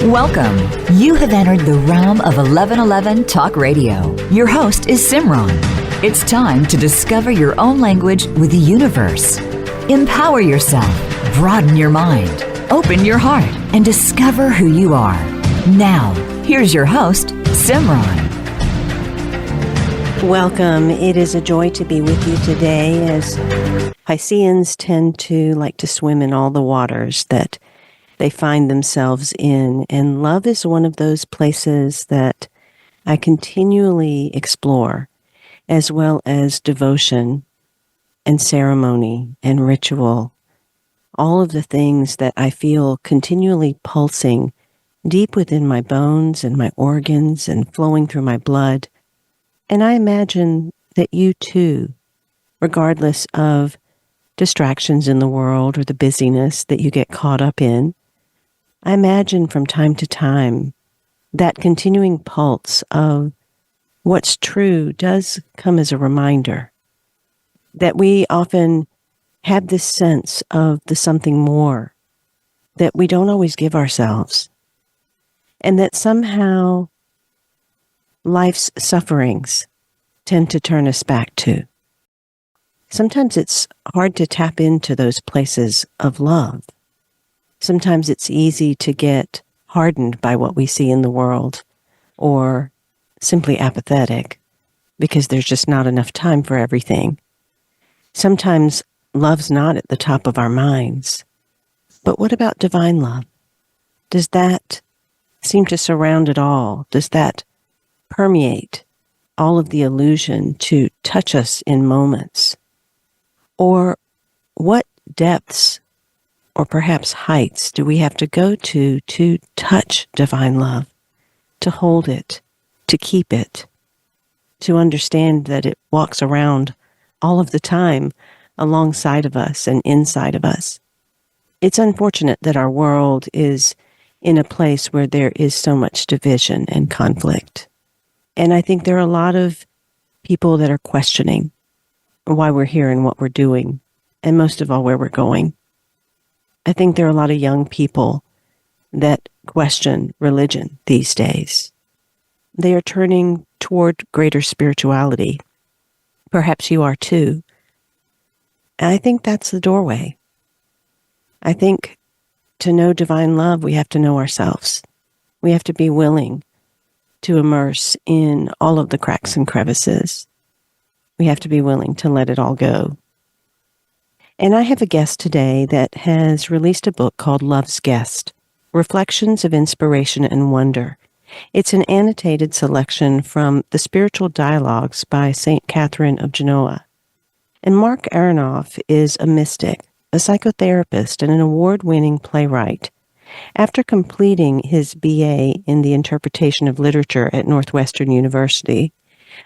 Welcome. You have entered the realm of 1111 Talk Radio. Your host is Simran. It's time to discover your own language with the universe. Empower yourself, broaden your mind, open your heart, and discover who you are. Now, here's your host, Simran. Welcome. It is a joy to be with you today, as Pisceans tend to like to swim in all the waters that they find themselves in, and love is one of those places that I continually explore, as well as devotion and ceremony and ritual, all of the things that I feel continually pulsing deep within my bones and my organs and flowing through my blood. And I imagine that you too, regardless of distractions in the world or the busyness that you get caught up in, I imagine from time to time that continuing pulse of what's true does come as a reminder that we often have this sense of the something more that we don't always give ourselves, and that somehow life's sufferings tend to turn us back to. Sometimes it's hard to tap into those places of love. Sometimes it's easy to get hardened by what we see in the world, or simply apathetic because there's just not enough time for everything. Sometimes love's not at the top of our minds. But what about divine love? Does that seem to surround it all? Does that permeate all of the illusion to touch us in moments? Or what depths or perhaps heights do we have to go to touch divine love, to hold it, to keep it, to understand that it walks around all of the time alongside of us and inside of us? It's unfortunate that our world is in a place where there is so much division and conflict. And I think there are a lot of people that are questioning why we're here and what we're doing, and most of all, where we're going. I think there are a lot of young people that question religion these days. They are turning toward greater spirituality. Perhaps you are too. And I think that's the doorway. I think to know divine love, we have to know ourselves. We have to be willing to immerse in all of the cracks and crevices. We have to be willing to let it all go. And I have a guest today that has released a book called Love's Guest, Reflections of Inspiration and Wonder. It's an annotated selection from the Spiritual Dialogues by St. Catherine of Genoa. And Marc Aronoff is a mystic, a psychotherapist, and an award-winning playwright. After completing his BA in the interpretation of literature at Northwestern University,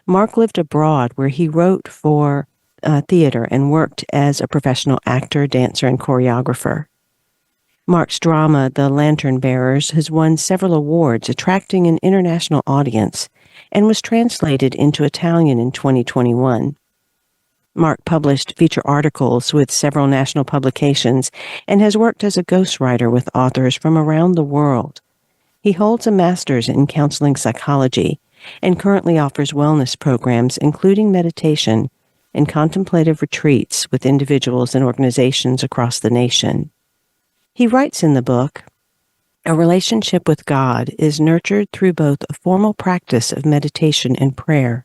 Marc lived abroad where he wrote for theater and worked as a professional actor, dancer, and choreographer. Marc's drama, The Lantern Bearers, has won several awards, attracting an international audience, and was translated into Italian in 2021. Marc published feature articles with several national publications and has worked as a ghostwriter with authors from around the world. He holds a master's in counseling psychology and currently offers wellness programs, including meditation and contemplative retreats with individuals and organizations across the nation. He writes in the book, "A relationship with God is nurtured through both a formal practice of meditation and prayer,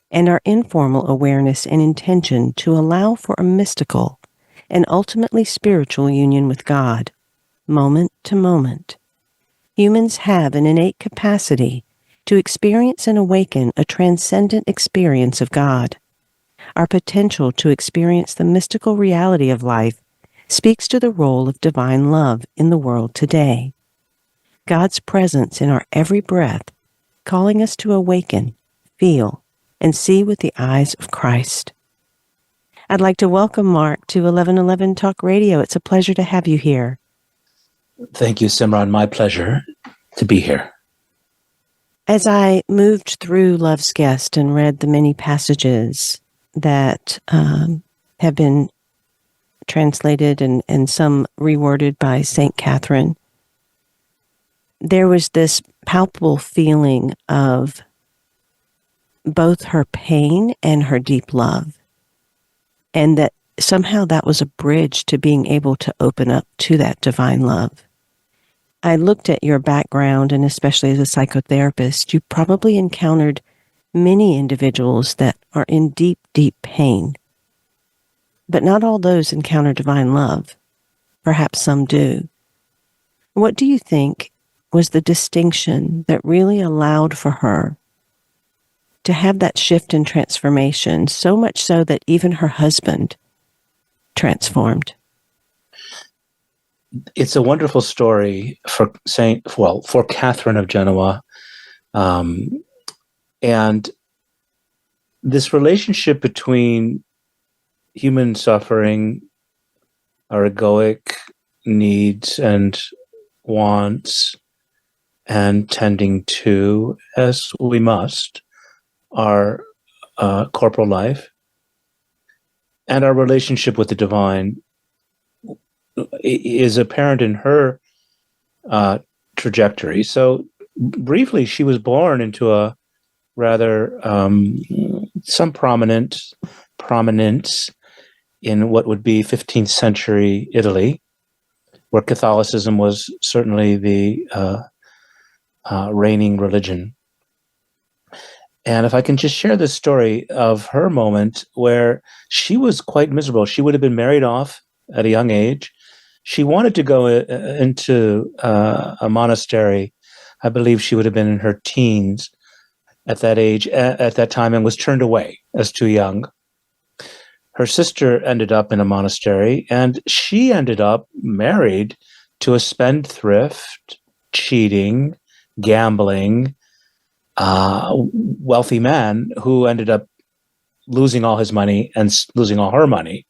and our informal awareness and intention to allow for a mystical and ultimately spiritual union with God, moment to moment. Humans have an innate capacity to experience and awaken a transcendent experience of God. Our potential to experience the mystical reality of life speaks to the role of divine love in the world today. God's presence in our every breath, calling us to awaken, feel, and see with the eyes of Christ." I'd like to welcome Marc to 1111 Talk Radio. It's a pleasure to have you here. Thank you, Simran. My pleasure to be here. As I moved through Love's Guest and read the many passages that have been translated and some reworded by St. Catherine, there was this palpable feeling of both her pain and her deep love. And that somehow that was a bridge to being able to open up to that divine love. I looked at your background, and especially as a psychotherapist, you probably encountered many individuals that are in deep, deep pain. But not all those encounter divine love. Perhaps some do. What do you think was the distinction that really allowed for her to have that shift and transformation, so much so that even her husband transformed? It's a wonderful story for Catherine of Genoa. And this relationship between human suffering, our egoic needs and wants, and tending to, as we must, our corporal life, and our relationship with the divine is apparent in her trajectory. So briefly, she was born into a rather some prominence in what would be 15th century Italy, where Catholicism was certainly the reigning religion. And if I can just share this story of her moment where she was quite miserable. She would have been married off at a young age. She wanted to go into a monastery. I believe she would have been in her teens at that age, at that time, and was turned away as too young. Her sister ended up in a monastery, and she ended up married to a spendthrift, cheating, gambling, wealthy man who ended up losing all his money and losing all her money.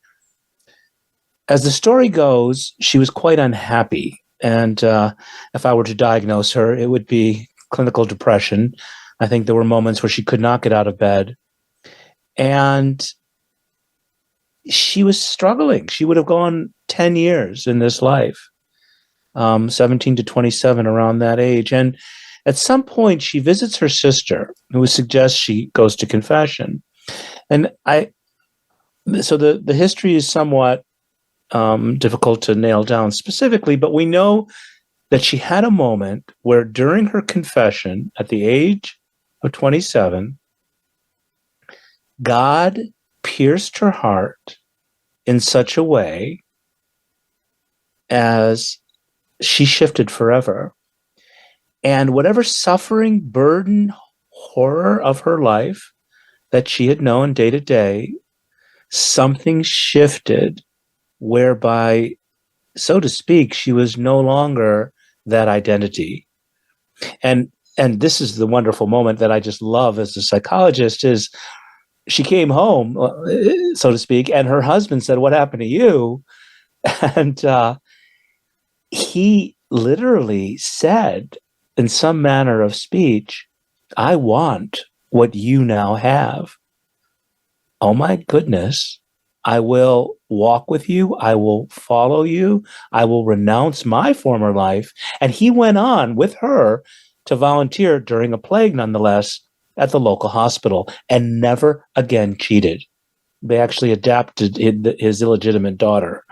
As the story goes, she was quite unhappy. And if I were to diagnose her, it would be clinical depression. I think there were moments where she could not get out of bed. And she was struggling. She would have gone 10 years in this life, 17 to 27, around that age. And at some point, she visits her sister, who suggests she goes to confession. And so the history is somewhat difficult to nail down specifically, but we know that she had a moment where during her confession at the age of 27, God pierced her heart in such a way as she shifted forever. And whatever suffering, burden, horror of her life that she had known day to day, something shifted whereby, so to speak, she was no longer that identity. And this is the wonderful moment that I just love as a psychologist, is she came home, so to speak, and her husband said, "What happened to you?" And he literally said, in some manner of speech, "I want what you now have. Oh my goodness, I will walk with you. I will follow you. I will renounce my former life." And he went on with her to volunteer during a plague, nonetheless, at the local hospital, and never again cheated. They actually adopted his illegitimate daughter.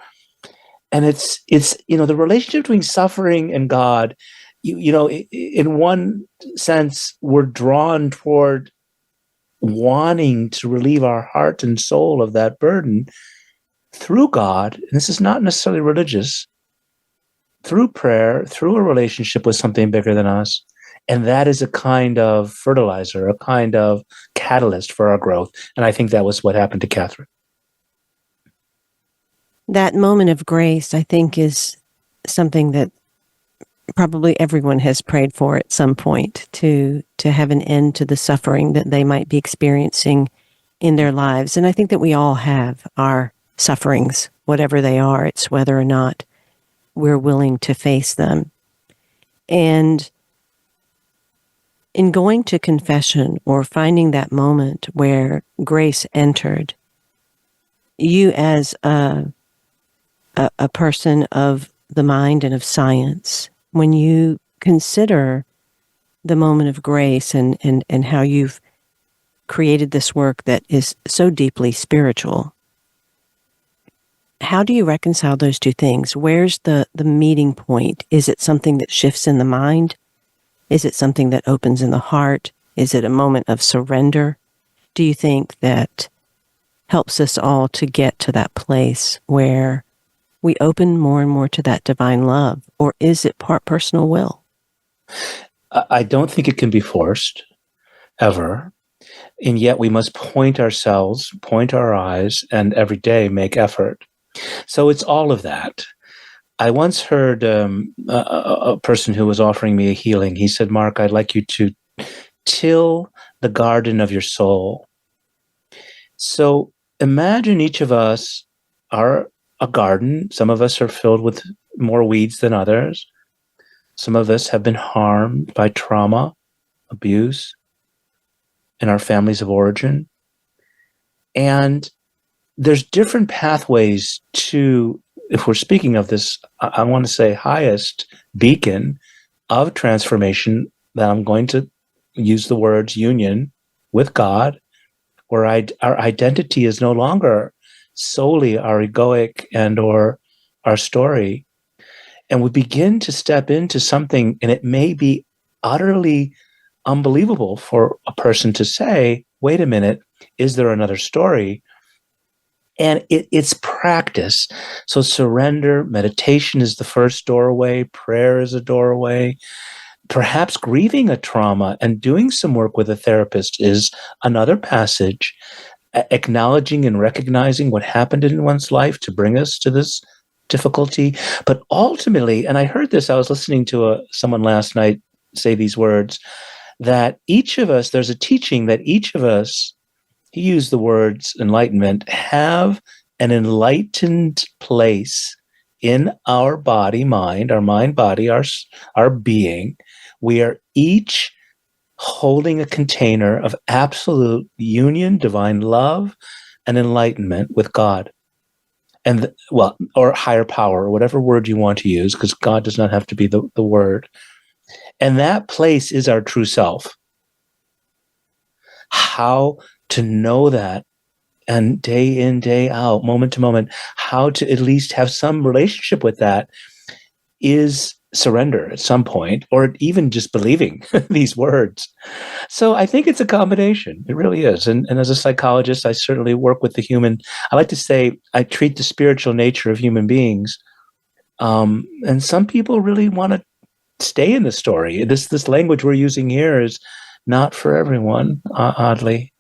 And it's the relationship between suffering and God, in one sense, we're drawn toward wanting to relieve our heart and soul of that burden through God. And this is not necessarily religious, through prayer, through a relationship with something bigger than us. And that is a kind of fertilizer, a kind of catalyst for our growth. And I think that was what happened to Catherine. That moment of grace, I think, is something that probably everyone has prayed for at some point, to have an end to the suffering that they might be experiencing in their lives. And I think that we all have our sufferings, whatever they are. It's whether or not we're willing to face them. And in going to confession, or finding that moment where grace entered, you as a a person of the mind and of science, when you consider the moment of grace and how you've created this work that is so deeply spiritual, how do you reconcile those two things? Where's the meeting point? Is it something that shifts in the mind? Is it something that opens in the heart? Is it a moment of surrender? Do you think that helps us all to get to that place where we open more and more to that divine love? Or is it part personal will? I don't think it can be forced, ever. And yet we must point ourselves, point our eyes, and every day make effort. So it's all of that. I once heard a person who was offering me a healing. He said, Mark, I'd like you to till the garden of your soul. So imagine each of us are a garden. Some of us are filled with more weeds than others. Some of us have been harmed by trauma, abuse in our families of origin. And there's different pathways to, if we're speaking of this, I want to say highest beacon of transformation, that I'm going to use the words union with God, where our identity is no longer solely our egoic and or our story. And we begin to step into something, and it may be utterly unbelievable for a person to say, wait a minute, is there another story? And it's practice. So surrender, meditation is the first doorway, prayer is a doorway. Perhaps grieving a trauma and doing some work with a therapist is another passage, acknowledging and recognizing what happened in one's life to bring us to this difficulty. But ultimately, and I heard this, I was listening to someone last night say these words, that each of us, there's a teaching that each of us, he used the words enlightenment, have an enlightened place in our body, mind, body, our being. We are each holding a container of absolute union, divine love, and enlightenment with God. And, or higher power, or whatever word you want to use, because God does not have to be the word. And that place is our true self. How to know that, and day in, day out, moment to moment, how to at least have some relationship with that is surrender at some point, or even just believing these words. So I think it's a combination. It really is. And as a psychologist, I certainly work with the human. I like to say I treat the spiritual nature of human beings. And some people really want to stay in the story. This language we're using here is not for everyone, oddly.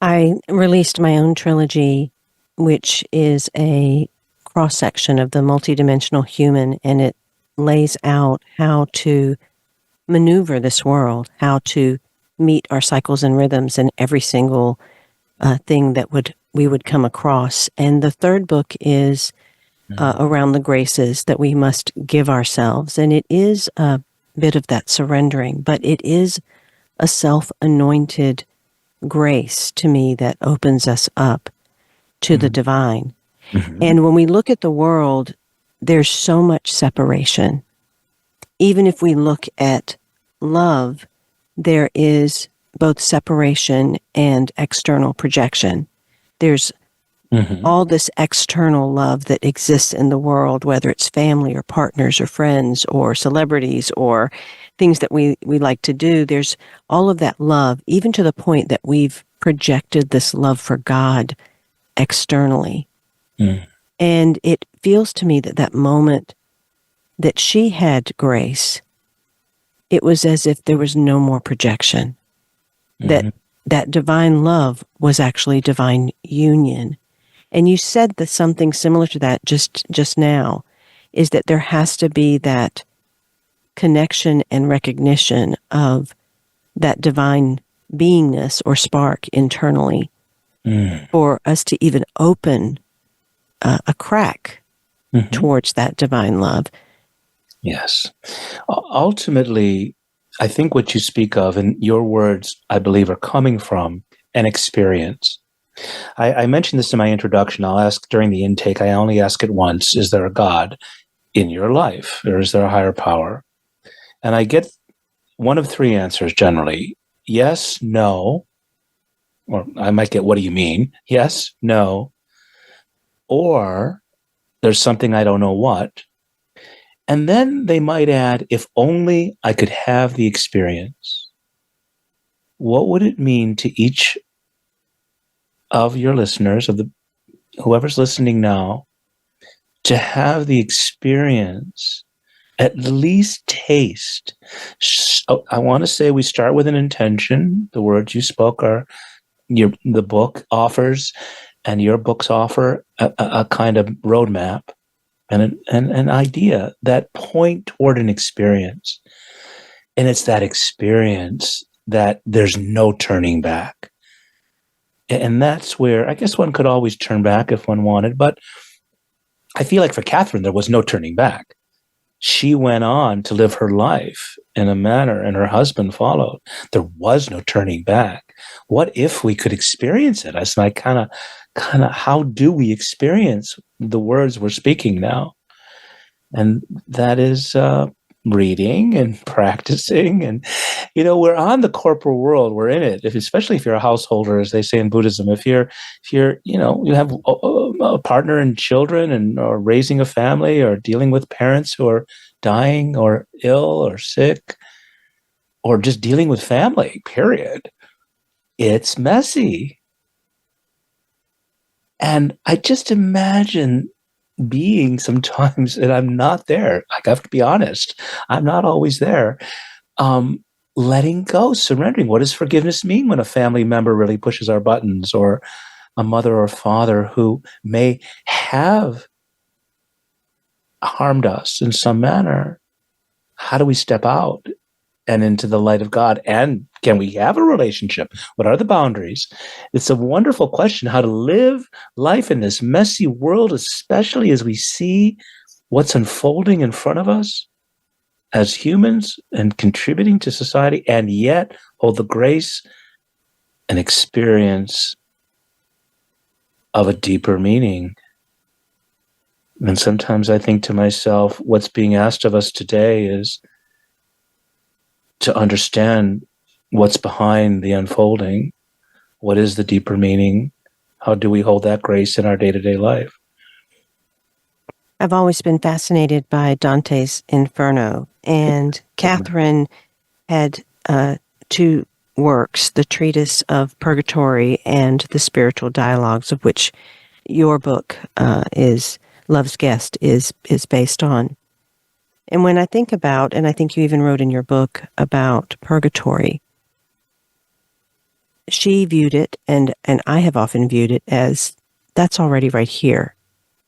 I released my own trilogy, which is a cross-section of the multidimensional human, and it lays out how to maneuver this world, how to meet our cycles and rhythms in every single thing that we would come across. And the third book is around the graces that we must give ourselves. And it is a bit of that surrendering, but it is a self-anointed grace to me that opens us up to the divine. Mm-hmm. And when we look at the world, there's so much separation. Even if we look at love, there is both separation and external projection. There's all this external love that exists in the world, whether it's family or partners or friends or celebrities or things that we like to do. There's all of that love, even to the point that we've projected this love for God externally. And it feels to me that moment that she had grace, it was as if there was no more projection. That divine love was actually divine union. And you said that something similar to that just now, is that there has to be that connection and recognition of that divine beingness or spark internally for us to even open a crack towards that divine love. Yes. Ultimately, I think what you speak of, and your words, I believe, are coming from an experience. I mentioned this in my introduction. I'll ask during the intake, I only ask it once, is there a God in your life, or is there a higher power? And I get one of three answers generally. Yes, no, or I might get, what do you mean? Yes, no, or there's something I don't know what. And then they might add, if only I could have the experience. What would it mean to each of your listeners, of the whoever's listening now, to have the experience, at least taste? So I want to say we start with an intention. The words you spoke are the book offers, and your books offer a kind of roadmap and an idea that point toward an experience. And it's that experience that there's no turning back. And that's where I guess one could always turn back if one wanted. But I feel like for Catherine, there was no turning back. She went on to live her life in a manner, and her husband followed. There was no turning back. What if we could experience it? As I kind of, how do we experience the words we're speaking now? And that is reading and practicing. And, we're on the corporal world. We're in it, especially if you're a householder, as they say in Buddhism. If you're, you have a partner and children, or raising a family, or dealing with parents who are dying or ill or sick, or just dealing with family, period. It's messy. And I just imagine being sometimes, and I'm not there. I have to be honest. I'm not always there. Letting go, surrendering. What does forgiveness mean when a family member really pushes our buttons, or a mother or father who may have harmed us in some manner? How do we step out and into the light of God? And can we have a relationship? What are the boundaries? It's a wonderful question, how to live life in this messy world, especially as we see what's unfolding in front of us as humans and contributing to society, and yet hold the grace and experience of a deeper meaning. And sometimes I think to myself, what's being asked of us today is to understand what's behind the unfolding. What is the deeper meaning? How do we hold that grace in our day-to-day life? I've always been fascinated by Dante's Inferno, and Catherine had two works, the Treatise of Purgatory and the Spiritual Dialogues, of which your book is Love's Guest is based on. And when I think about, and I think you even wrote in your book about purgatory, she viewed it, and I have often viewed it as, that's already right here.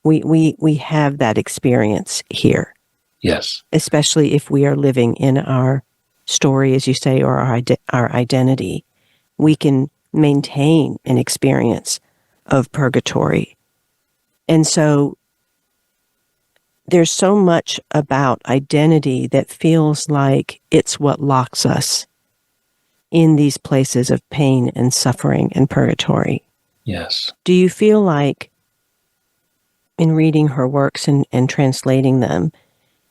We have that experience here. Yes. Especially if we are living in our story, as you say, or our identity, we can maintain an experience of purgatory. And so there's so much about identity that feels like it's what locks us in these places of pain and suffering and purgatory. Yes. Do you feel like, in reading her works and translating them,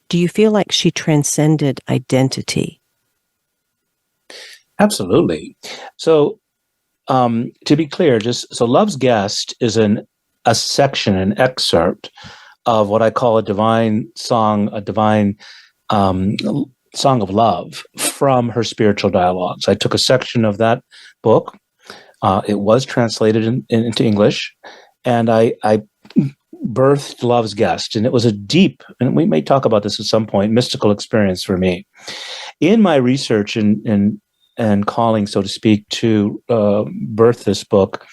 do you feel like she transcended identity? Absolutely. So, to be clear, so Love's Guest is an excerpt of what I call a divine song, a divine song of love from her spiritual dialogues. I took a section of that book. It was translated into English, and I birthed Love's Guest. And it was a deep, and we may talk about this at some point, mystical experience for me. In my research and calling, so to speak, to birth this book,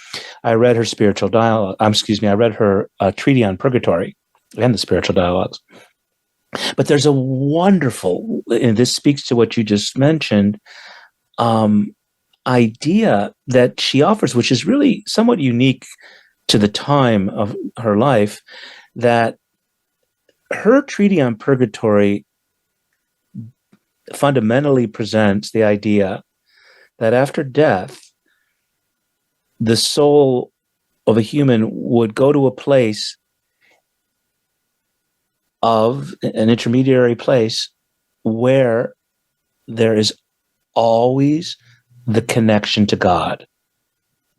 I read her spiritual dialogue. I read her treatise on purgatory and the spiritual dialogues. But there's a wonderful, and this speaks to what you just mentioned, idea that she offers, which is really somewhat unique to the time of her life, that her treatise on purgatory fundamentally presents the idea that after death, the soul of a human would go to a place of an intermediary place where there is always the connection to God,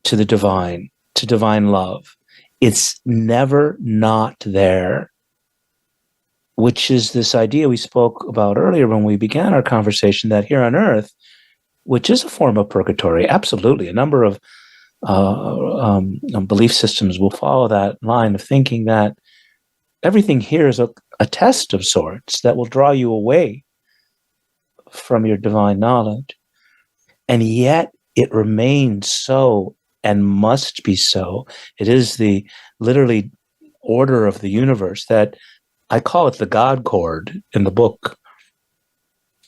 to the divine, to divine love. It's never not there, which is this idea we spoke about earlier when we began our conversation, that here on earth, which is a form of purgatory, absolutely, a number of belief systems will follow that line of thinking, that everything here is a test of sorts that will draw you away from your divine knowledge. And yet it remains so and must be so. It is the literally order of the universe, that I call it the God Chord in the book,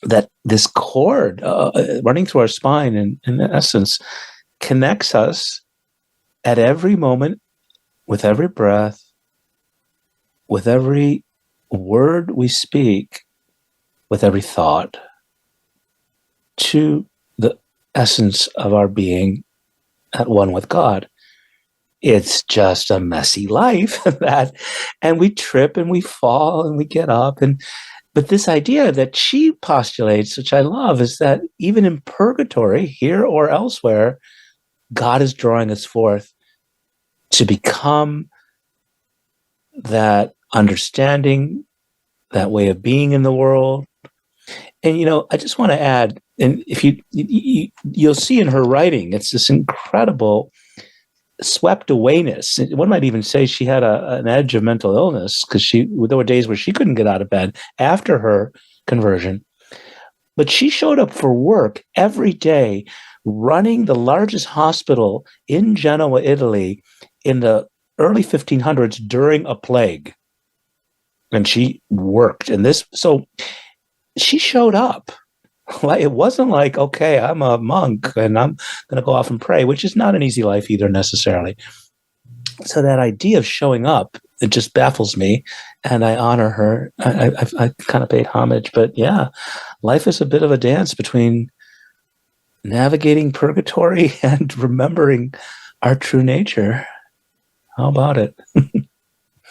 that this cord running through our spine, in essence, connects us at every moment, with every breath, with every word we speak, with every thought, to the essence of our being at one with God. It's just a messy life, and we trip and we fall and we get up. But this idea that she postulates, which I love, is that even in purgatory, here or elsewhere, God is drawing us forth to become that understanding, that way of being in the world. And, I just want to add, and if you'll see in her writing, it's this incredible swept awayness. One might even say she had an edge of mental illness, because there were days where she couldn't get out of bed after her conversion. But she showed up for work every day, running the largest hospital in Genoa, Italy, in the early 1500s during a plague. And she worked in this. So she showed up. Like, it wasn't like, okay, I'm a monk and I'm going to go off and pray, which is not an easy life either necessarily. So that idea of showing up, it just baffles me, and I honor her. I kind of paid homage, but yeah, life is a bit of a dance between navigating purgatory and remembering our true nature. How about it?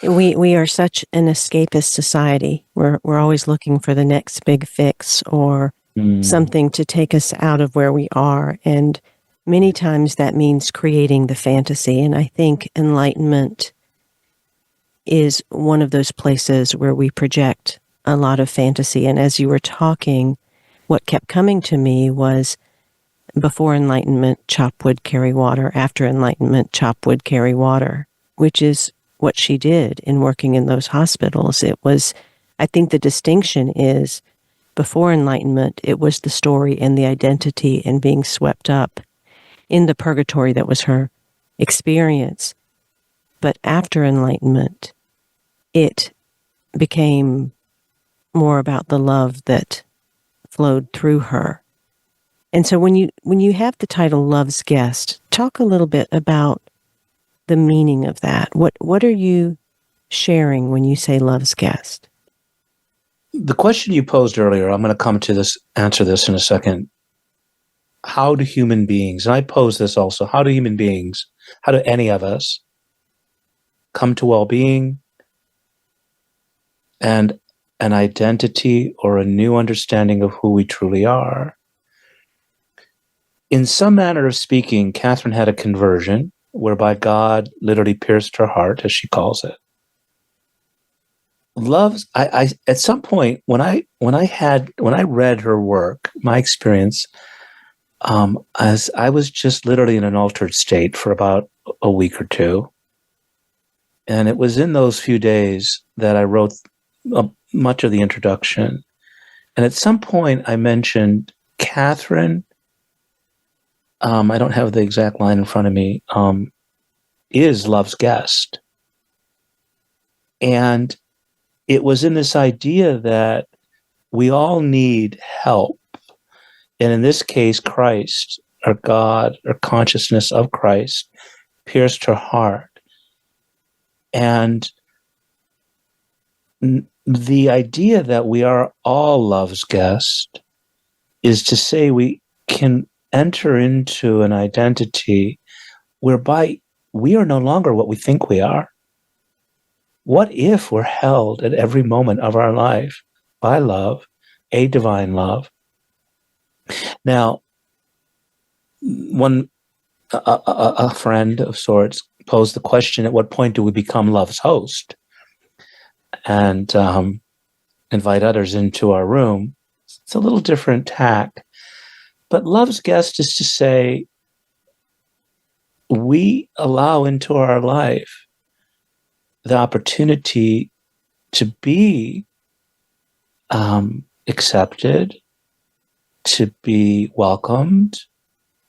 We are such an escapist society. We're always looking for the next big fix or something to take us out of where we are. And many times that means creating the fantasy. And I think enlightenment is one of those places where we project a lot of fantasy. And as you were talking, what kept coming to me was, before enlightenment, chop wood, carry water. After enlightenment, chop wood, carry water, which is what she did in working in those hospitals. It was, I think the distinction is, before enlightenment, it was the story and the identity and being swept up in the purgatory that was her experience. But after enlightenment, it became more about the love that flowed through her. And so when you have the title Love's Guest, talk a little bit about the meaning of that. What are you sharing when you say Love's Guest? The question you posed earlier, I'm going to come to answer this in a second. How do human beings, and I pose this also, how do any of us come to well-being and an identity or a new understanding of who we truly are? In some manner of speaking, Catherine had a conversion whereby God literally pierced her heart, as she calls it. I at some point when I read her work, my experience, as I was just literally in an altered state for about a week or two, and it was in those few days that I wrote much of the introduction. And at some point, I mentioned Catherine. I don't have the exact line in front of me. Is Love's Guest, and it was in this idea that we all need help. And in this case, Christ, or God, or consciousness of Christ, pierced her heart. And the idea that we are all Love's guest is to say we can enter into an identity whereby we are no longer what we think we are? What if we're held at every moment of our life by love, a divine love? Now, a friend of sorts posed the question, at what point do we become love's host? And invite others into our room. It's a little different tack. But love's guest is to say, we allow into our life the opportunity to be accepted, to be welcomed,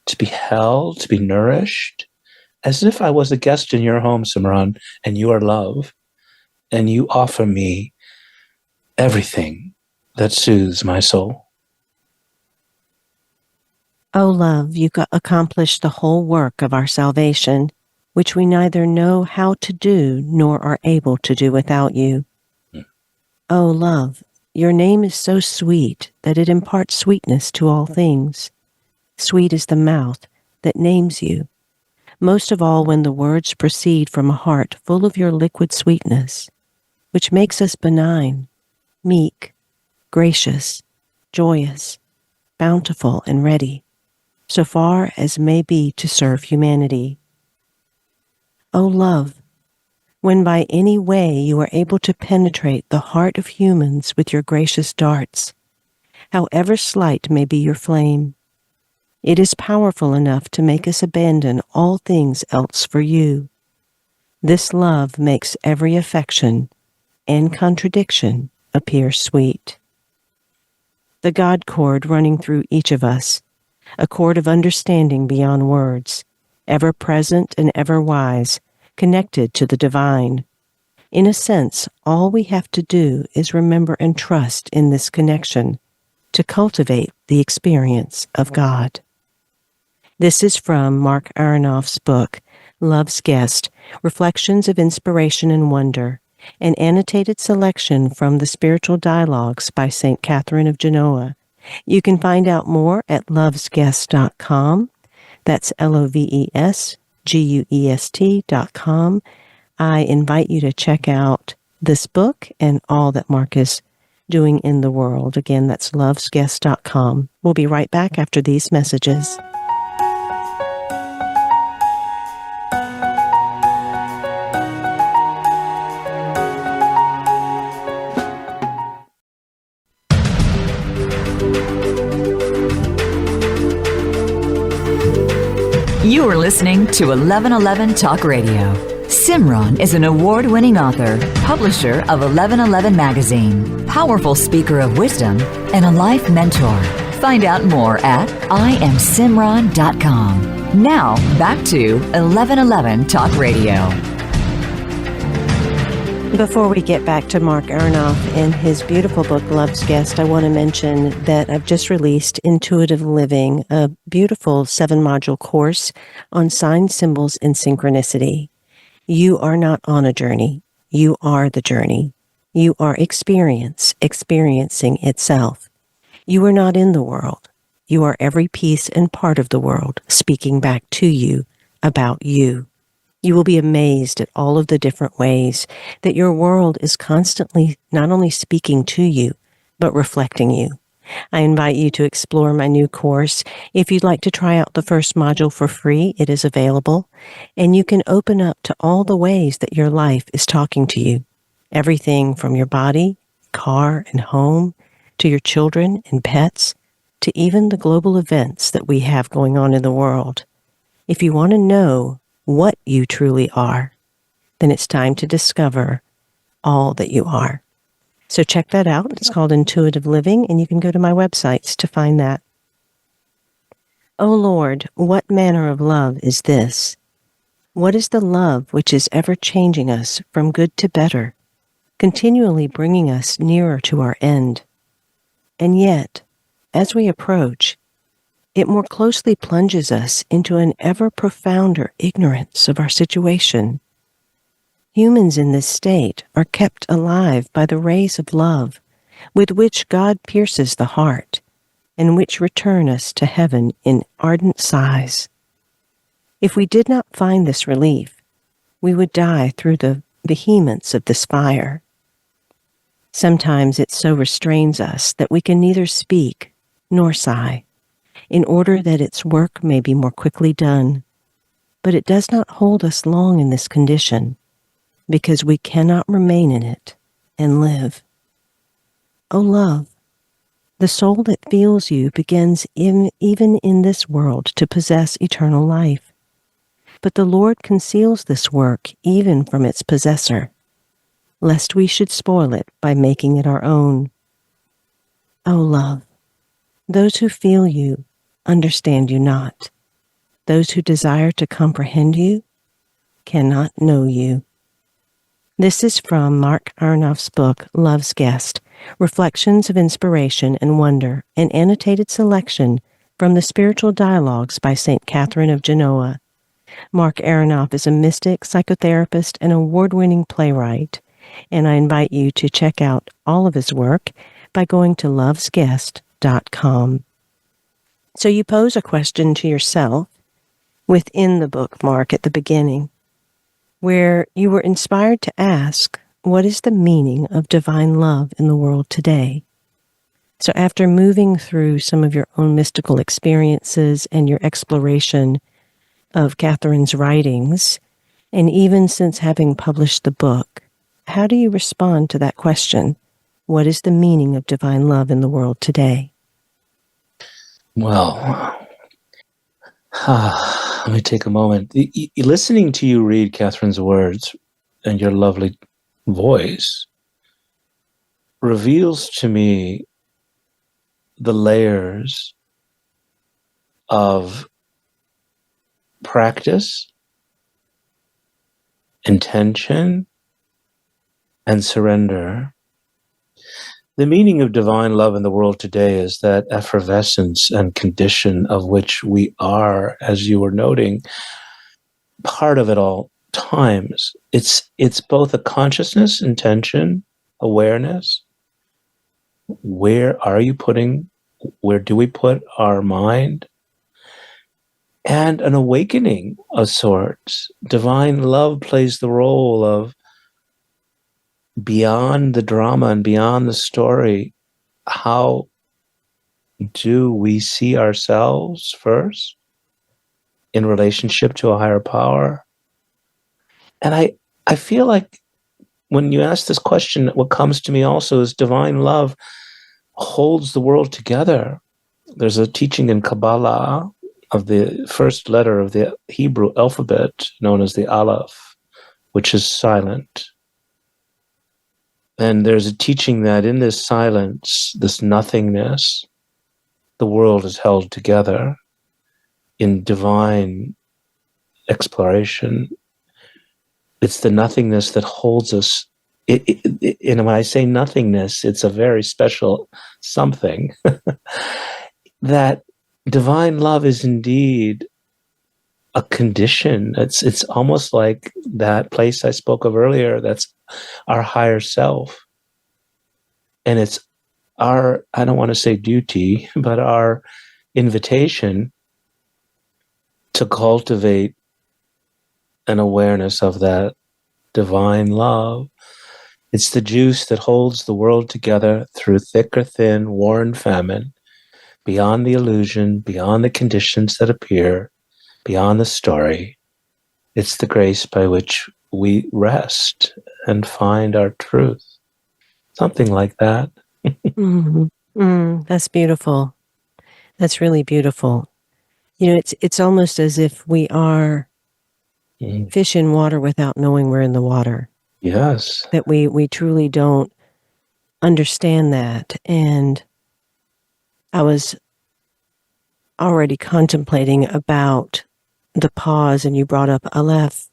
to be held, to be nourished, as if I was a guest in your home, Simran, and you are love, and you offer me everything that soothes my soul. O love, you accomplished the whole work of our salvation, which we neither know how to do nor are able to do without you. O love, your name is so sweet that it imparts sweetness to all things. Sweet is the mouth that names you, most of all when the words proceed from a heart full of your liquid sweetness, which makes us benign, meek, gracious, joyous, bountiful, and ready, so far as may be to serve humanity. O love, when by any way you are able to penetrate the heart of humans with your gracious darts, however slight may be your flame, it is powerful enough to make us abandon all things else for you. This love makes every affection and contradiction appear sweet. The God Chord running through each of us, a chord of understanding beyond words, ever present and ever wise, connected to the divine. In a sense, all we have to do is remember and trust in this connection to cultivate the experience of God. This is from Marc Aronoff's book, Love's Guest, Reflections of Inspiration and Wonder, an annotated selection from the Spiritual Dialogues by St. Catherine of Genoa. You can find out more at lovesguest.com. That's LOVESGUEST.com. I invite you to check out this book and all that Marc is doing in the world. Again, that's lovesguest.com. We'll be right back after these messages. You are listening to 1111 Talk Radio. Simran is an award-winning author, publisher of 1111 Magazine, powerful speaker of wisdom, and a life mentor. Find out more at IamSimran.com. Now, back to 1111 Talk Radio. Before we get back to Marc Aronoff and his beautiful book, Love's Guest, I want to mention that I've just released Intuitive Living, a beautiful 7-module course on signs, symbols, and synchronicity. You are not on a journey. You are the journey. You are experiencing itself. You are not in the world. You are every piece and part of the world speaking back to you about you. You will be amazed at all of the different ways that your world is constantly not only speaking to you, but reflecting you. I invite you to explore my new course. If you'd like to try out the first module for free, it is available, and you can open up to all the ways that your life is talking to you. Everything from your body, car, and home, to your children and pets, to even the global events that we have going on in the world. If you want to know what you truly are, then it's time to discover all that you are. So check that out. It's called Intuitive Living, and you can go to my websites to find that. O Lord, what manner of love is this? What is the love which is ever changing us from good to better, continually bringing us nearer to our end? And yet, as we approach, it more closely plunges us into an ever profounder ignorance of our situation. Humans in this state are kept alive by the rays of love with which God pierces the heart and which return us to heaven in ardent sighs. If we did not find this relief, we would die through the vehemence of this fire. Sometimes it so restrains us that we can neither speak nor sigh, in order that its work may be more quickly done. But it does not hold us long in this condition, because we cannot remain in it and live. O love, the soul that feels you begins even in this world to possess eternal life. But the Lord conceals this work even from its possessor, lest we should spoil it by making it our own. O love, those who feel you understand you not. Those who desire to comprehend you cannot know you. This is from Marc Aronoff's book, Love's Guest, Reflections of Inspiration and Wonder, an annotated selection from the Spiritual Dialogues by St. Catherine of Genoa. Marc Aronoff is a mystic, psychotherapist, and award-winning playwright, and I invite you to check out all of his work by going to lovesguest.com. So you pose a question to yourself within the book, Marc, at the beginning, where you were inspired to ask, what is the meaning of divine love in the world today? So after moving through some of your own mystical experiences and your exploration of Catherine's writings, and even since having published the book, how do you respond to that question? What is the meaning of divine love in the world today? Well, let me take a moment. Listening to you read Catherine's words and your lovely voice reveals to me the layers of practice, intention, and surrender. The meaning of divine love in the world today is that effervescence and condition of which we are, as you were noting, part of it all times. It's both a consciousness, intention, awareness. Where do we put our mind? And an awakening of sorts. Divine love plays the role of beyond the drama and beyond the story. How do we see ourselves first in relationship to a higher power? And I feel like when you ask this question, what comes to me also is divine love holds the world together. There's a teaching in Kabbalah of the first letter of the Hebrew alphabet, known as the Aleph, which is silent. And there's a teaching that in this silence, this nothingness, the world is held together in divine exploration. It's the nothingness that holds us. And when I say nothingness, it's a very special something. That divine love is indeed a condition. It's almost like that place I spoke of earlier. That's our higher self. And it's our, I don't want to say duty, but our invitation to cultivate an awareness of that divine love. It's the juice that holds the world together through thick or thin, war and famine, beyond the illusion, beyond the conditions that appear, beyond the story. It's the grace by which we rest and find our truth. Something like that. That's beautiful. That's really beautiful. You know, it's almost as if we are fish in water without knowing we're in the water. Yes. That we truly don't understand that. And I was already contemplating about the pause, and you brought up Aleph.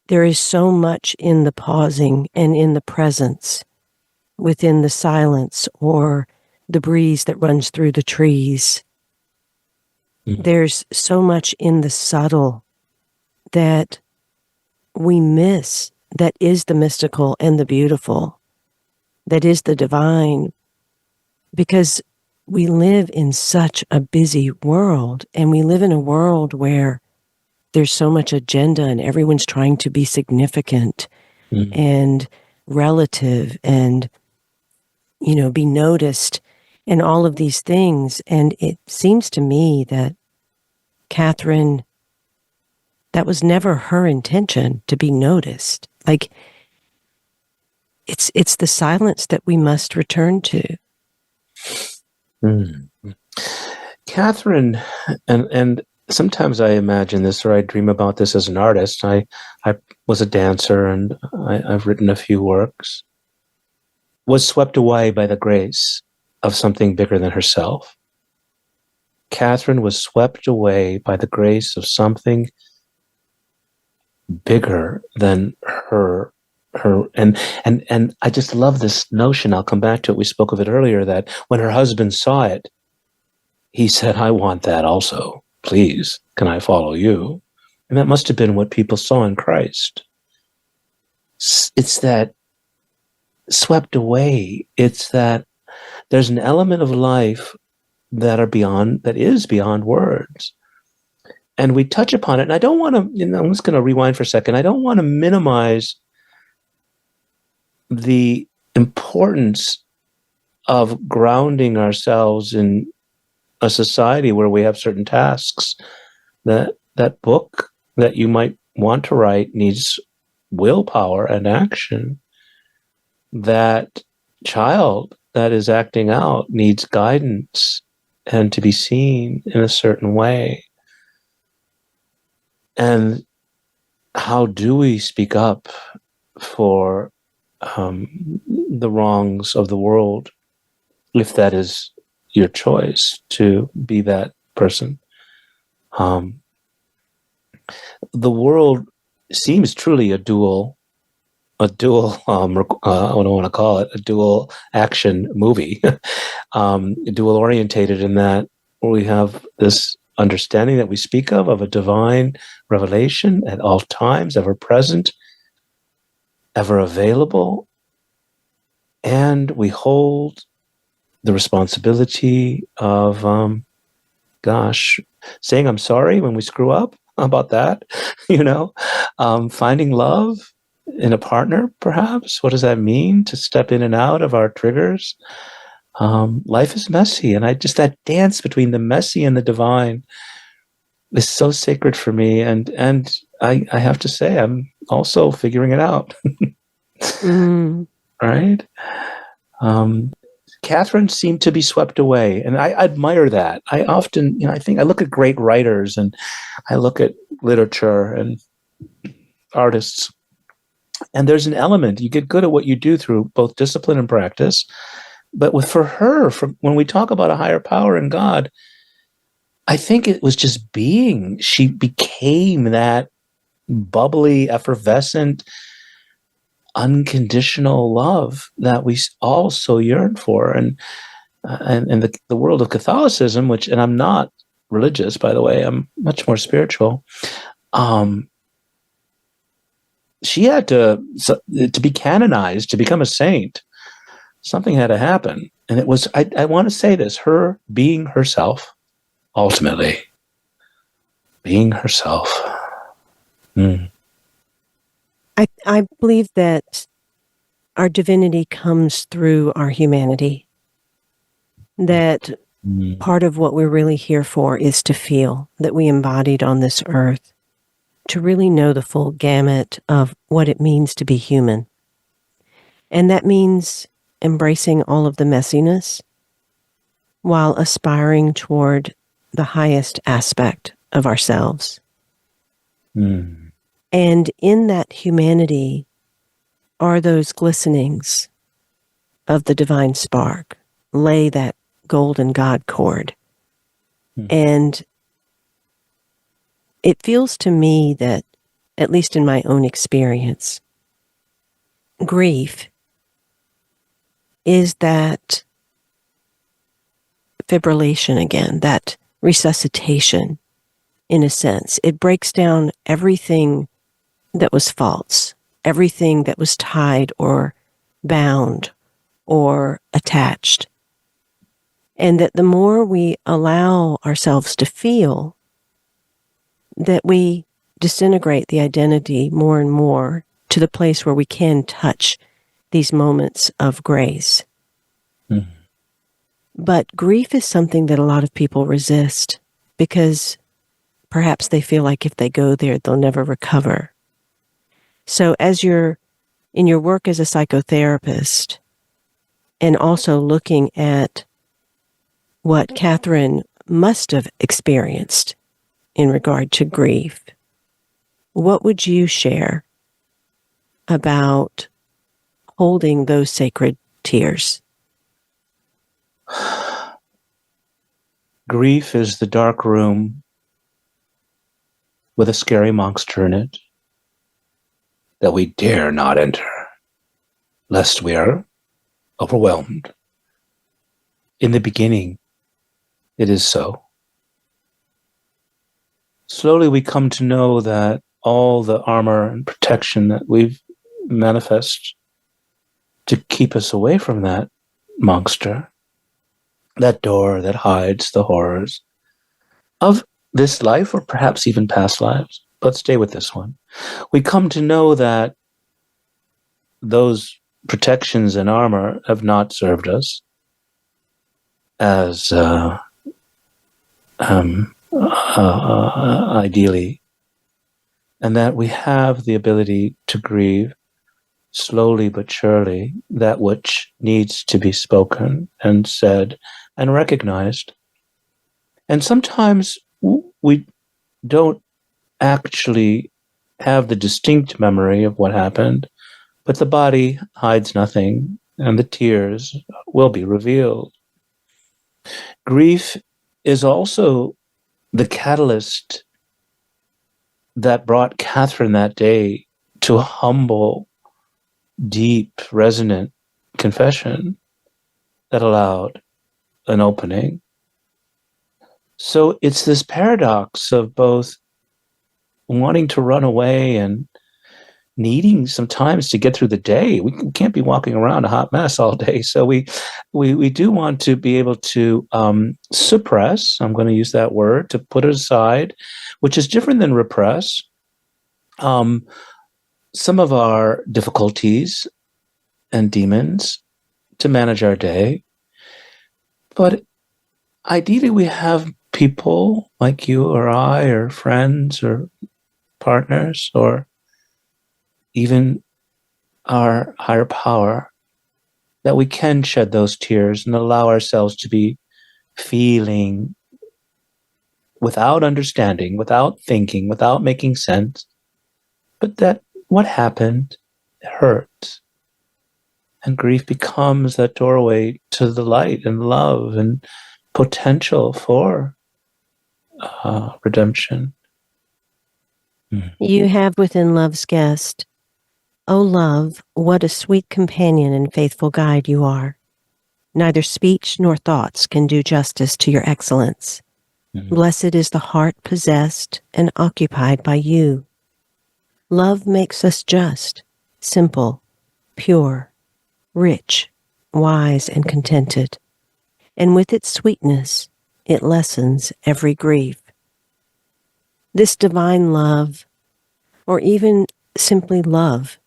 There is so much in the pausing and in the presence, within the silence or the breeze that runs through the trees. There's so much in the subtle that we miss, that is the mystical and the beautiful, that is the divine, because we live in such a busy world, and we live in a world where there's so much agenda and everyone's trying to be significant and relative and, be noticed and all of these things. And it seems to me that Catherine, that was never her intention to be noticed. Like, it's the silence that we must return to. Catherine, and sometimes I imagine this, or I dream about this as an artist. I was a dancer, and I've written a few works. Was swept away by the grace of something bigger than herself. Catherine was swept away by the grace of something bigger than her, and I just love this notion. I'll come back to it. We spoke of it earlier, that when her husband saw it, he said, "I want that also. Please, can I follow you?" And that must have been what people saw in Christ. It's that swept away. It's that there's an element of life that is beyond words. And we touch upon it. And I don't want to, I'm just going to rewind for a second. I don't want to minimize the importance of grounding ourselves in a society where we have certain tasks. That book that you might want to write needs willpower and action. That child that is acting out needs guidance and to be seen in a certain way. And how do we speak up for the wrongs of the world, if that is your choice to be that person? The world seems truly a dual I don't want to call it a dual action movie, dual orientated, in that we have this understanding that we speak of a divine revelation at all times, ever present, ever available, and we hold the responsibility of, saying I'm sorry when we screw up. How about that? Finding love in a partner, perhaps. What does that mean to step in and out of our triggers? Life is messy, and that dance between the messy and the divine is so sacred for me. And I have to say, I'm also figuring it out. Right? Catherine seemed to be swept away, and I admire that. I often, I think I look at great writers, and I look at literature and artists, and there's an element, you get good at what you do through both discipline and practice. But for her, when we talk about a higher power in God, I think it was just being. She became that bubbly, effervescent, unconditional love that we all so yearn for. And the world of Catholicism, and I'm not religious, by the way, I'm much more spiritual. She had to be canonized, to become a saint. Something had to happen. And it was, I want to say this, her being herself, ultimately. Being herself. I believe that our divinity comes through our humanity. That part of what we're really here for is to feel that we embodied on this earth, to really know the full gamut of what it means to be human. And that means embracing all of the messiness while aspiring toward the highest aspect of ourselves. And in that humanity are those glistenings of the divine spark. Lay that golden God chord. And it feels to me that, at least in my own experience, grief is that fibrillation again, that resuscitation, in a sense. It breaks down everything that was false, everything that was tied or bound or attached. And that the more we allow ourselves to feel, that we disintegrate the identity more and more to the place where we can touch these moments of grace. Mm-hmm. But grief is something that a lot of people resist because perhaps they feel like if they go there, they'll never recover. So as you're in your work as a psychotherapist and also looking at what Catherine must have experienced in regard to grief, what would you share about holding those sacred tears? Grief is the dark room with a scary monster in it that we dare not enter, lest we are overwhelmed. In the beginning, it is so. Slowly we come to know that all the armor and protection that we've manifest to keep us away from that monster, that door that hides the horrors of this life or perhaps even past lives. But stay with this one. We come to know that those protections and armor have not served us as ideally, and that we have the ability to grieve slowly but surely that which needs to be spoken and said and recognized. And sometimes we don't actually have the distinct memory of what happened, but the body hides nothing, and the tears will be revealed. Grief is also the catalyst that brought Catherine that day to a humble, deep, resonant confession that allowed an opening. So it's this paradox of both wanting to run away and needing sometimes to get through the day. We can't be walking around a hot mess all day. So we do want to be able to suppress, I'm going to use that word, to put it aside, which is different than repress, some of our difficulties and demons to manage our day. But ideally, we have people like you or I or friends or partners or even our higher power that we can shed those tears and allow ourselves to be feeling without understanding, without thinking, without making sense, but that what happened hurt. And grief becomes that doorway to the light and love and potential for redemption. You have within Love's Guest, "O love, what a sweet companion and faithful guide you are. Neither speech nor thoughts can do justice to your excellence. Blessed is the heart possessed and occupied by you. Love makes us just, simple, pure, rich, wise, and contented. And with its sweetness, it lessens every grief. This divine love, or even simply love,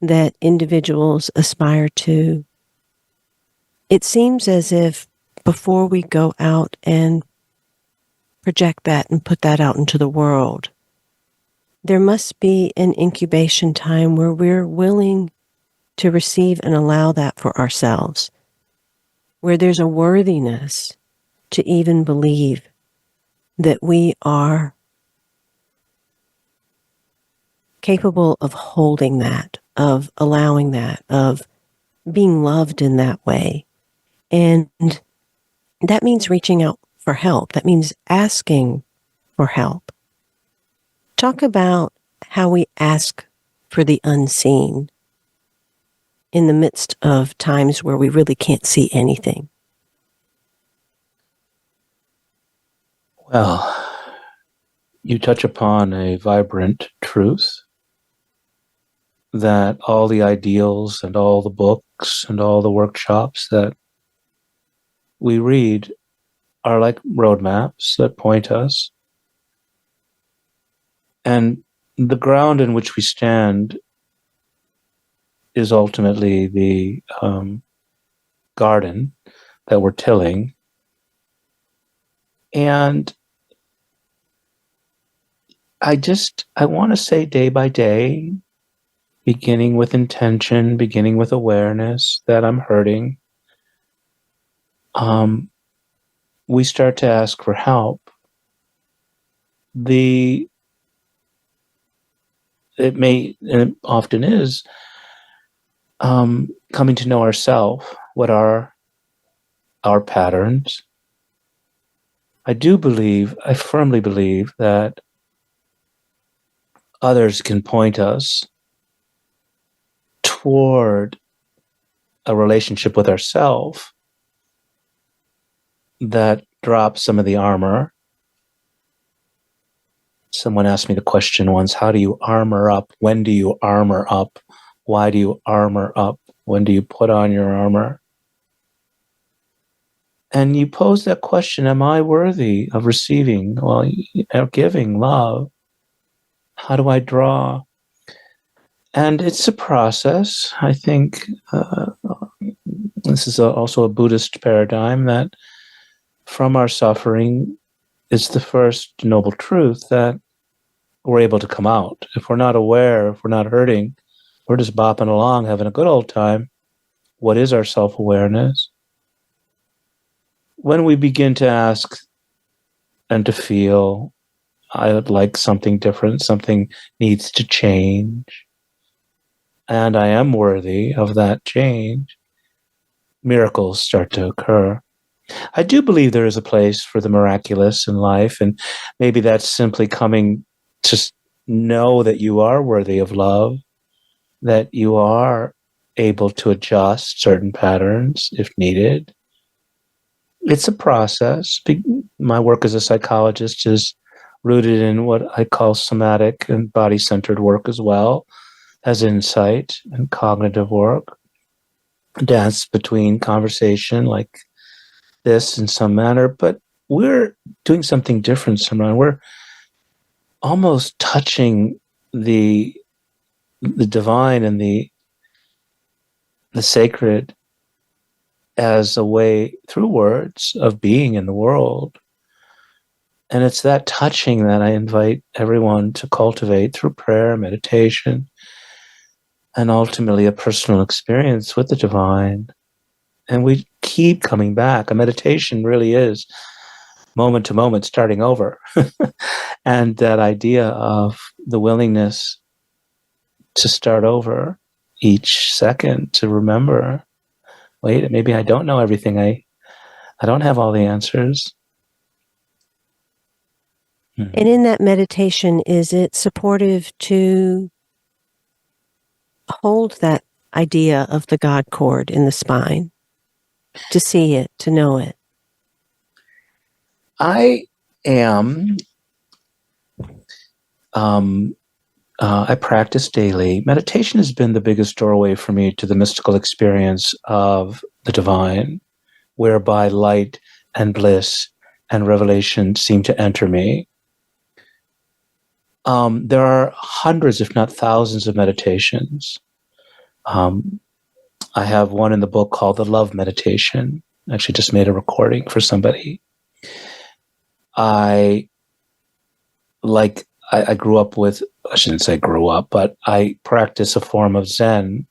that individuals aspire to, it seems as if before we go out and project that and put that out into the world, there must be an incubation time where we're willing to receive and allow that for ourselves, where there's a worthiness to even believe that we are capable of holding that, of allowing that, of being loved in that way. And that means reaching out for help. That means asking for help. Talk about how we ask for the unseen in the midst of times where we really can't see anything. Well, you touch upon a vibrant truth that all the ideals and all the books and all the workshops that we read are like roadmaps that point us. And the ground in which we stand is ultimately the garden that we're tilling. And I want to say day by day, beginning with intention, beginning with awareness that I'm hurting, we start to ask for help. It may, and it often is, coming to know ourselves, what are our patterns. I firmly believe that others can point us toward a relationship with ourselves that drops some of the armor. Someone asked me the question once, how do you armor up? When do you armor up? Why do you armor up? When do you put on your armor? And you pose that question, am I worthy of receiving, giving love? How do I draw? And it's a process. I think this is also a Buddhist paradigm that from our suffering is the first noble truth that we're able to come out. If we're not aware, if we're not hurting, we're just bopping along, having a good old time. What is our self-awareness? When we begin to ask and to feel, I would like something different, something needs to change, and I am worthy of that change, miracles start to occur. I do believe there is a place for the miraculous in life, and maybe that's simply coming to know that you are worthy of love, that you are able to adjust certain patterns if needed. It's a process. My work as a psychologist is rooted in what I call somatic and body-centered work as well as insight and cognitive work. Dance between conversation like this in some manner, but we're doing something different, Simran. We're almost touching the divine and the sacred as a way through words of being in the world. And it's that touching that I invite everyone to cultivate through prayer, meditation, and ultimately a personal experience with the divine. And we keep coming back. A meditation really is moment to moment starting over. And that idea of the willingness to start over each second, to remember, wait, maybe I don't know everything. I don't have all the answers. And in that meditation, is it supportive to hold that idea of the God chord in the spine, to see it, to know it? I am. I practice daily. Meditation has been the biggest doorway for me to the mystical experience of the divine, whereby light and bliss and revelation seem to enter me. There are hundreds, if not thousands, of meditations. I have one in the book called The Love Meditation. I actually just made a recording for somebody. I grew up with, I shouldn't say grew up, but I practice a form of Zen,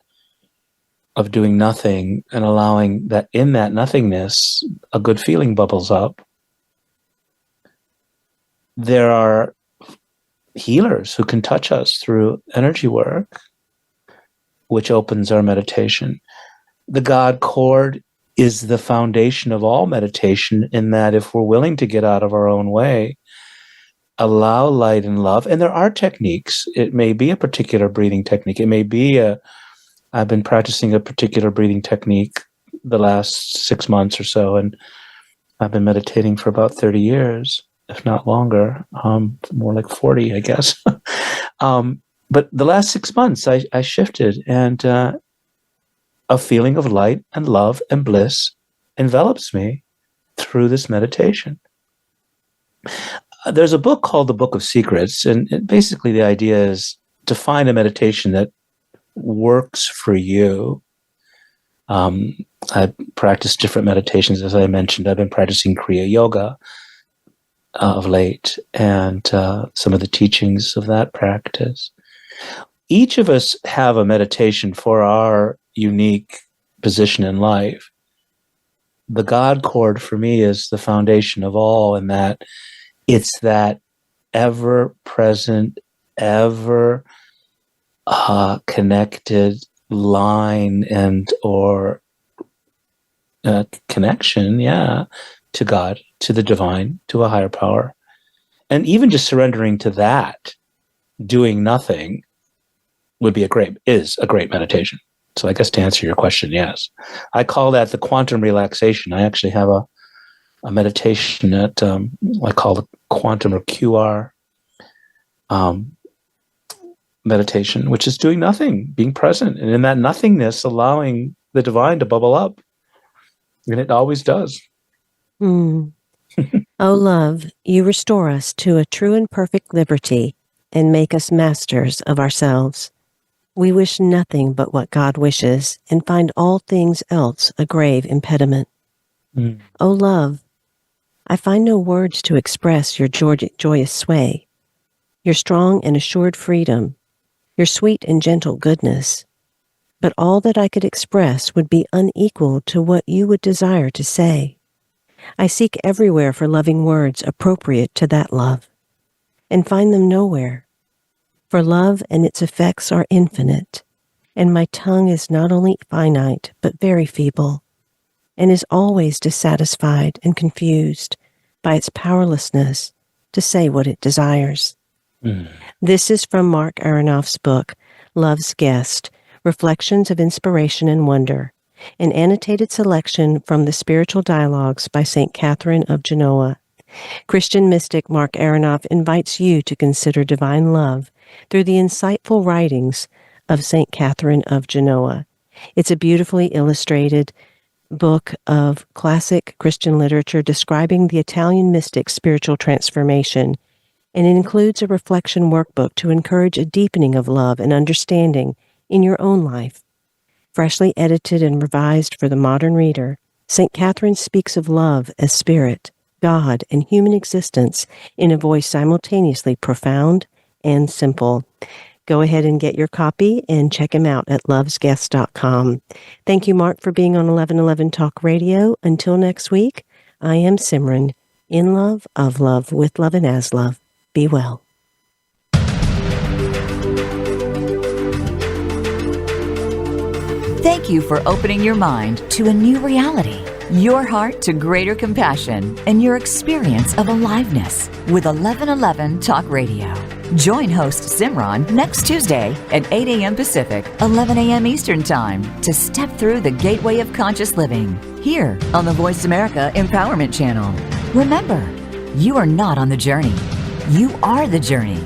of doing nothing and allowing that in that nothingness, a good feeling bubbles up. There are healers who can touch us through energy work, which opens our meditation. The God chord is the foundation of all meditation, in that if we're willing to get out of our own way, allow light and love, and there are techniques. It may be a particular breathing technique. It may be I've been practicing a particular breathing technique the last 6 months or so, and I've been meditating for about 30 years, if not longer, more like 40, I guess. But the last 6 months, I shifted, and a feeling of light and love and bliss envelops me through this meditation. there's a book called The Book of Secrets, and basically the idea is to find a meditation that works for you. I practice different meditations, as I mentioned. I've been practicing Kriya Yoga of late, and some of the teachings of that practice. Each of us have a meditation for our unique position in life. The God Chord for me is the foundation of all, in that it's that ever-present, ever connected line and or connection, to God, to the divine, to a higher power. And even just surrendering to that, doing nothing, is a great meditation. So I guess to answer your question, yes. I call that the quantum relaxation. I actually have a meditation that I call the quantum or QR meditation, which is doing nothing, being present. And in that nothingness, allowing the divine to bubble up. And it always does. Oh, love, you restore us to a true and perfect liberty and make us masters of ourselves. We wish nothing but what God wishes and find all things else a grave impediment. Oh, love, I find no words to express your joyous sway, your strong and assured freedom, your sweet and gentle goodness. But all that I could express would be unequal to what you would desire to say. I seek everywhere for loving words appropriate to that love, and find them nowhere. For love and its effects are infinite, and my tongue is not only finite, but very feeble, and is always dissatisfied and confused by its powerlessness to say what it desires. This is from Marc Aronoff's book, Love's Guest, Reflections of Inspiration and Wonder, an annotated selection from the Spiritual Dialogues by St. Catherine of Genoa. Christian mystic Marc Aronoff invites you to consider divine love through the insightful writings of St. Catherine of Genoa. It's a beautifully illustrated book of classic Christian literature describing the Italian mystic's spiritual transformation, and it includes a reflection workbook to encourage a deepening of love and understanding in your own life. Freshly edited and revised for the modern reader, St. Catherine speaks of love as spirit, God, and human existence in a voice simultaneously profound and simple. Go ahead and get your copy and check him out at lovesguest.com. Thank you, Marc, for being on 1111 Talk Radio. Until next week, I am Simran, in love, of love, with love, and as love. Be well. Thank you for opening your mind to a new reality, your heart to greater compassion, and your experience of aliveness with 1111 Talk Radio. Join host Simran next Tuesday at 8 a.m. Pacific, 11 a.m. Eastern Time to step through the gateway of conscious living here on the Voice America Empowerment Channel. Remember, you are not on the journey. You are the journey.